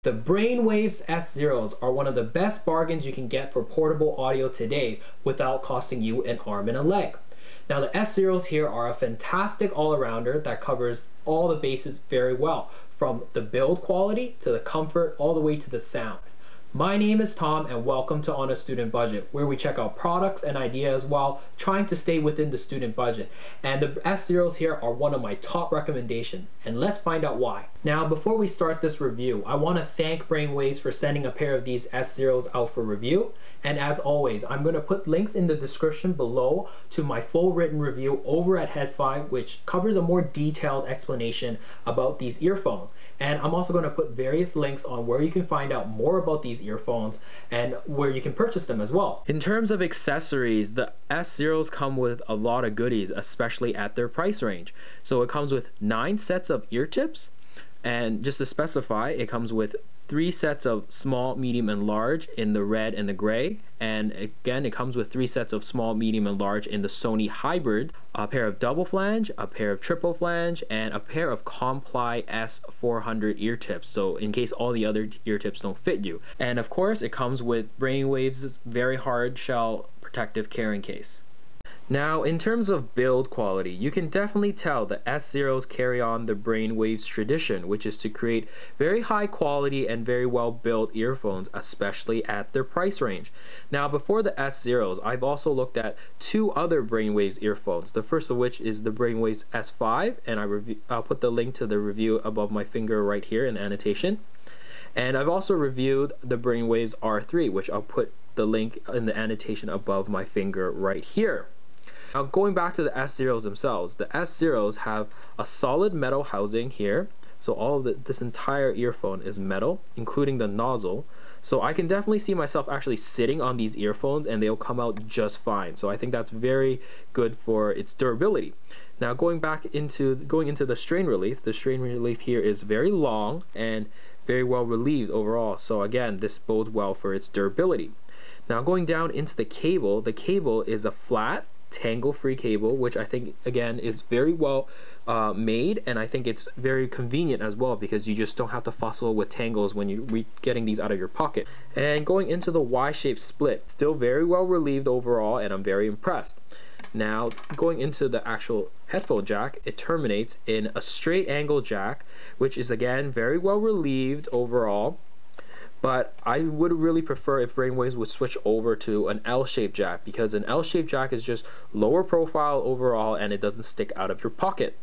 The Brainwavz S0s are one of the best bargains you can get for portable audio today without costing you an arm and a leg. Now the S0s here are a fantastic all-arounder that covers all the bases very well, from the build quality to the comfort all the way to the sound. My name is Tom and welcome to On a Student Budget, where we check out products and ideas while trying to stay within the student budget. And the S0s here are one of my top recommendations, and let's find out why. Now before we start this review, I want to thank Brainwavz for sending a pair of these S0s out for review. And as always, I'm going to put links in the description below to my full written review over at Head5, which covers a more detailed explanation about these earphones. And I'm also going to put various links on where you can find out more about these earphones and where you can purchase them as well. In terms of accessories, the S0s come with a lot of goodies, especially at their price range. So it comes with 9 sets of ear tips, and just to specify, it comes with 3 sets of small, medium, and large in the red and the gray. And again, it comes with 3 sets of small, medium, and large in the Sony Hybrid, a pair of double flange, a pair of triple flange, and a pair of Comply S400 ear tips, so in case all the other ear tips don't fit you. And of course, it comes with Brainwavz' very hard shell protective carrying case. Now, in terms of build quality, you can definitely tell the S0s carry on the Brainwavz tradition, which is to create very high quality and very well built earphones, especially at their price range. Now, before the S0s, I've also looked at 2 other Brainwavz earphones, the first of which is the Brainwavz S5, and I'll put the link to the review above my finger right here in the annotation. And I've also reviewed the Brainwavz R3, which I'll put the link in the annotation above my finger right here. Now going back to the S0s themselves, the S0s have a solid metal housing here, so all of this entire earphone is metal, including the nozzle. So I can definitely see myself actually sitting on these earphones and they'll come out just fine. So I think that's very good for its durability. Now going into the strain relief, the strain relief here is very long and very well relieved overall. So again, this bodes well for its durability. Now going down into the cable is a flat, tangle-free cable, which I think again is very well made, and I think it's very convenient as well because you just don't have to fussle with tangles when you're getting these out of your pocket. And going into the Y-shaped split, still very well relieved overall, and I'm very impressed. Now going into the actual headphone jack, it terminates in a straight angle jack, which is again very well relieved overall. But I would really prefer if Brainwavz would switch over to an L-shaped jack, because an L-shaped jack is just lower profile overall and it doesn't stick out of your pocket.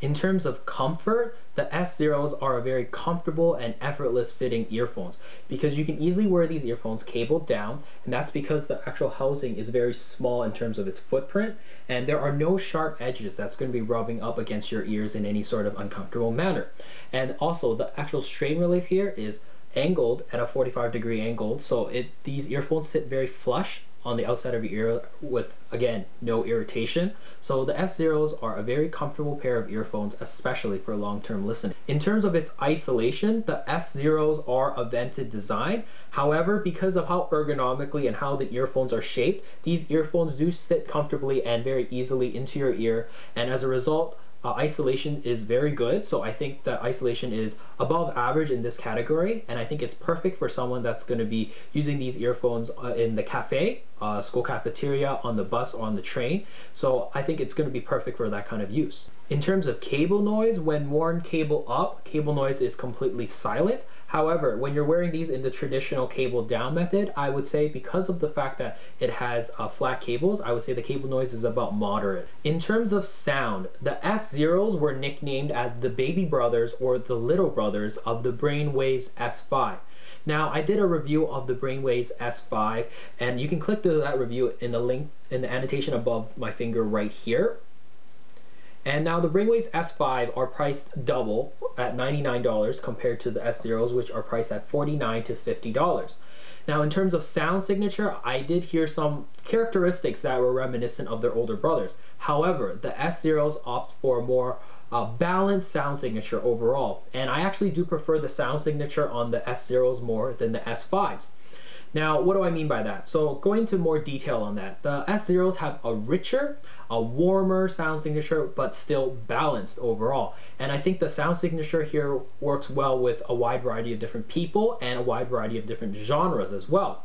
In terms of comfort, the S0s are a very comfortable and effortless fitting earphones because you can easily wear these earphones cabled down, and that's because the actual housing is very small in terms of its footprint, and there are no sharp edges that's going to be rubbing up against your ears in any sort of uncomfortable manner. And also the actual strain relief here is angled at a 45-degree angle, so these earphones sit very flush on the outside of your ear with, again, no irritation. So the S0s are a very comfortable pair of earphones, especially for long-term listening. In terms of its isolation, the S0s are a vented design. However, because of how ergonomically and how the earphones are shaped, these earphones do sit comfortably and very easily into your ear, and as a result, isolation is very good. So I think that isolation is above average in this category, and I think it's perfect for someone that's going to be using these earphones in the cafe, school cafeteria, on the bus, or on the train. So I think it's going to be perfect for that kind of use. In terms of cable noise, when worn cable up, cable noise is completely silent. However, when you're wearing these in the traditional cable down method, I would say because of the fact that it has flat cables, I would say the cable noise is about moderate. In terms of sound, the S0s were nicknamed as the baby brothers or the little brothers of the Brainwavz S5. Now, I did a review of the Brainwavz S5, and you can click to that review in the link in the annotation above my finger right here. And now the Brainwavz S5 are priced double at $99 compared to the S0s, which are priced at $49 to $50. Now in terms of sound signature, I did hear some characteristics that were reminiscent of their older brothers. However, the S0s opt for a more balanced sound signature overall, and I actually do prefer the sound signature on the S0s more than the S5s. Now, what do I mean by that? So going into more detail on that, the S0s have a richer, a warmer sound signature, but still balanced overall. And I think the sound signature here works well with a wide variety of different people and a wide variety of different genres as well.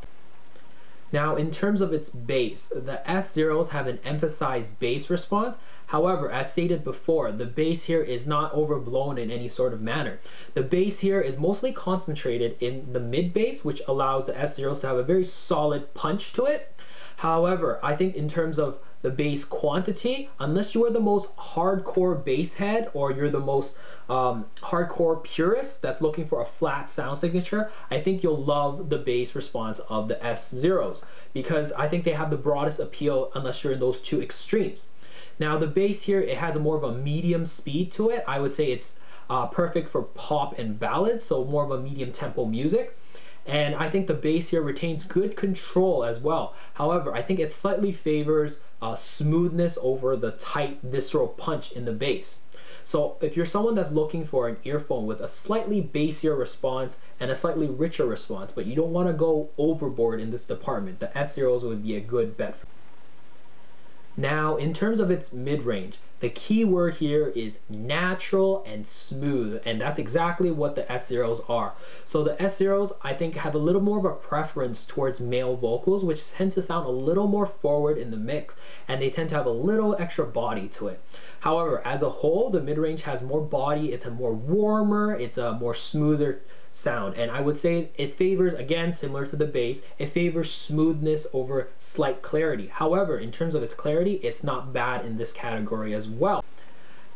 Now, in terms of its bass, the S0s have an emphasized bass response. However, as stated before, the bass here is not overblown in any sort of manner. The bass here is mostly concentrated in the mid bass, which allows the S0s to have a very solid punch to it. However, I think in terms of the bass quantity, unless you are the most hardcore bass head or you're the most hardcore purist that's looking for a flat sound signature, I think you'll love the bass response of the S0s because I think they have the broadest appeal unless you're in those two extremes. Now the bass here, it has a more of a medium speed to it. I would say it's perfect for pop and ballads, so more of a medium tempo music. And I think the bass here retains good control as well. However, I think it slightly favors smoothness over the tight visceral punch in the bass. So if you're someone that's looking for an earphone with a slightly bassier response and a slightly richer response, but you don't want to go overboard in this department, the S0s would be a good bet. Now, in terms of its mid-range, the key word here is natural and smooth, and that's exactly what the S0s are. So the S0s, I think, have a little more of a preference towards male vocals, which tends to sound a little more forward in the mix, and they tend to have a little extra body to it. However, as a whole, the mid-range has more body, it's a more warmer, it's a more smoother sound, and I would say it favors, again, similar to the bass, it favors smoothness over slight clarity. However, in terms of its clarity, it's not bad in this category as well.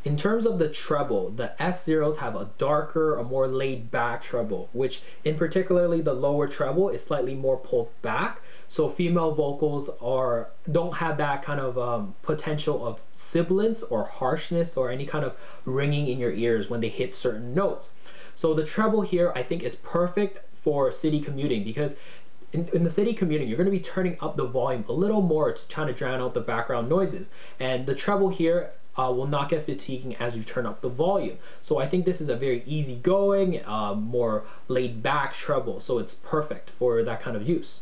In terms of the treble, the S0s have a darker, a more laid back treble, which in particularly the lower treble is slightly more pulled back. So female vocals don't have that kind of potential of sibilance or harshness or any kind of ringing in your ears when they hit certain notes. So the treble here, I think, is perfect for city commuting because in the city commuting, you're going to be turning up the volume a little more to try to drown out the background noises. And the treble here will not get fatiguing as you turn up the volume. So I think this is a very easygoing, more laid back treble. So it's perfect for that kind of use.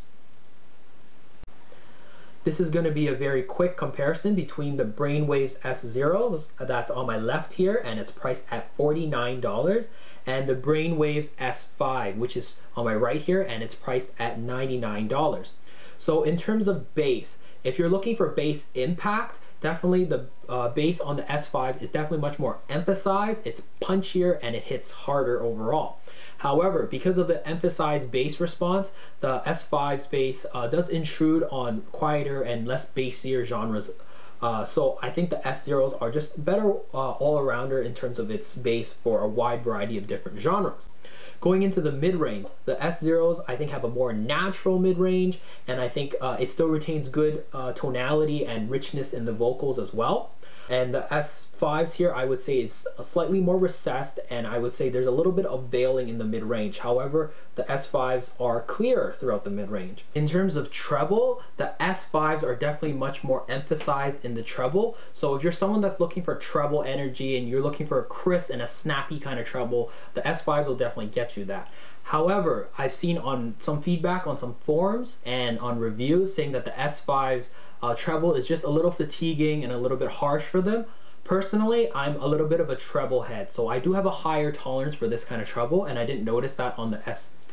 This is going to be a very quick comparison between the Brainwavz S0 that's on my left here, and it's priced at $49, and the Brainwavz S5, which is on my right here, and it's priced at $99. So in terms of bass, if you're looking for bass impact, definitely the bass on the S5 is definitely much more emphasized, it's punchier, and it hits harder overall. However, because of the emphasized bass response, the S5's bass does intrude on quieter and less bassier genres. So I think the S0s are just better all-arounder in terms of its bass for a wide variety of different genres. Going into the mid-range, the S0s I think have a more natural mid-range, and I think it still retains good tonality and richness in the vocals as well. And the S5s here, I would say, is slightly more recessed, and I would say there's a little bit of veiling in the mid-range. However, the S5s are clearer throughout the mid-range. In terms of treble, the S5s are definitely much more emphasized in the treble. So if you're someone that's looking for treble energy and you're looking for a crisp and a snappy kind of treble, the S5s will definitely get you that. However, I've seen on some feedback on some forums and on reviews saying that the S5's treble is just a little fatiguing and a little bit harsh for them. Personally, I'm a little bit of a treble head, so I do have a higher tolerance for this kind of treble, and I didn't notice that on the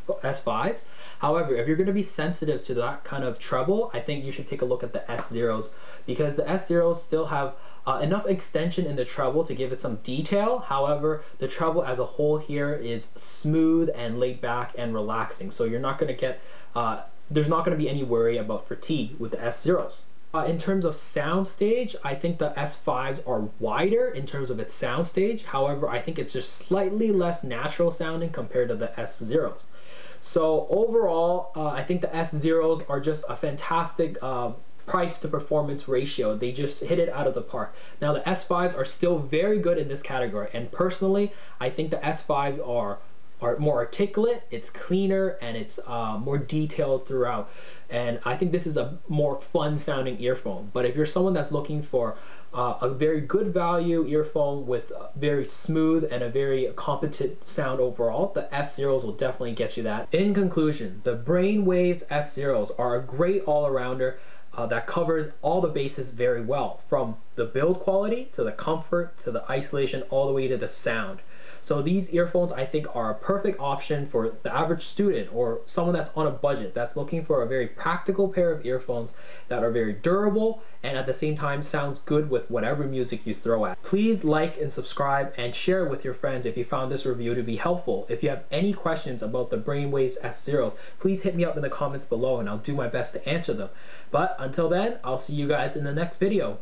S5s. However, if you're going to be sensitive to that kind of treble, I think you should take a look at the S0s, because the S0s still have enough extension in the treble to give it some detail. However, the treble as a whole here is smooth and laid back and relaxing, so you're not going to get there's not going to be any worry about fatigue with the S0s. In terms of soundstage, I think the S5s are wider in terms of its soundstage. However, I think it's just slightly less natural sounding compared to the S0s. So overall, I think the S0s are just a fantastic price to performance ratio. They just hit it out of the park. Now the S5s are still very good in this category, and personally, I think the S5s are more articulate, it's cleaner, and it's more detailed throughout. And I think this is a more fun sounding earphone. But if you're someone that's looking for a very good value earphone with very smooth and a very competent sound overall, the S0s will definitely get you that. In conclusion, the Brainwavz S0s are a great all-arounder. that covers all the bases very well, from the build quality to the comfort to the isolation all the way to the sound. So these earphones I think are a perfect option for the average student or someone that's on a budget that's looking for a very practical pair of earphones that are very durable and at the same time sounds good with whatever music you throw at. Please like and subscribe and share with your friends if you found this review to be helpful. If you have any questions about the Brainwavz S0s, please hit me up in the comments below and I'll do my best to answer them. But until then, I'll see you guys in the next video.